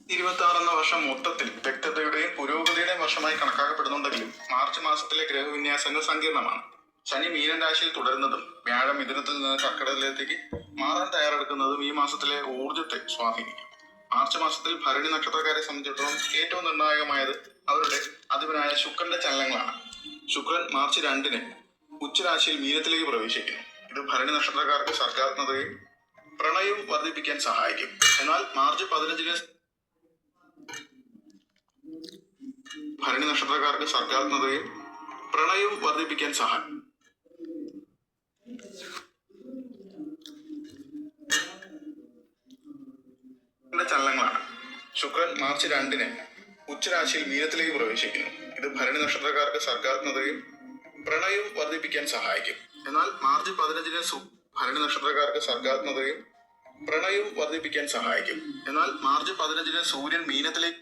2026 എന്ന വർഷം മൊത്തത്തിൽ വ്യക്തതയുടെയും പുരോഗതിയുടെയും വർഷമായി കണക്കാക്കപ്പെടുന്നുണ്ടെങ്കിലും മാർച്ച് മാസത്തിലെ ഗ്രഹവിന്യാസങ്ങൾ സങ്കീർണമാണ്. ശനി മീനൻ രാശിയിൽ തുടരുന്നതും വ്യാഴം മിഥുനത്തിൽ നിന്ന് കർക്കിടകത്തിലേക്ക് മാറാൻ തയ്യാറെടുക്കുന്നതും ഈ മാസത്തിലെ ഊർജ്ജത്തെ സ്വാധീനിക്കും. മാർച്ച് മാസത്തിൽ ഭരണി നക്ഷത്രക്കാരെ സംബന്ധിച്ചിടത്തോളം ഏറ്റവും നിർണായകമായത് അവരുടെ അധിപനായ ശുക്രന്റെ ചലനങ്ങളാണ്. ശുക്രൻ മാർച്ച് 2-ന് ഉച്ചരാശിയിൽ മീനത്തിലേക്ക് പ്രവേശിക്കുന്നു. ഇത് ഭരണി നക്ഷത്രക്കാർക്ക് സർഗാത്മകതയും പ്രണയവും വർദ്ധിപ്പിക്കാൻ സഹായിക്കും. എന്നാൽ മാർച്ച് 15-ന് ഭരണി നക്ഷത്രക്കാർക്ക് സർഗാത്മകതയും പ്രണയവും വർദ്ധിപ്പിക്കാൻ സഹായിക്കും. ചലനങ്ങളാണ്. ശുക്രൻ മാർച്ച് 2-ന് ഉച്ചരാശിയിൽ മീനത്തിലേക്ക് പ്രവേശിക്കുന്നു. ഇത് ഭരണി നക്ഷത്രക്കാർക്ക് സർഗാത്മകതയും പ്രണയവും വർദ്ധിപ്പിക്കാൻ സഹായിക്കും. എന്നാൽ മാർച്ച് 15-ന് ഭരണി നക്ഷത്രക്കാർക്ക് സർഗാത്മകതയും പ്രണയവും വർദ്ധിപ്പിക്കാൻ സഹായിക്കും. എന്നാൽ മാർച്ച് 15-ന് സൂര്യൻ മീനത്തിലേക്ക്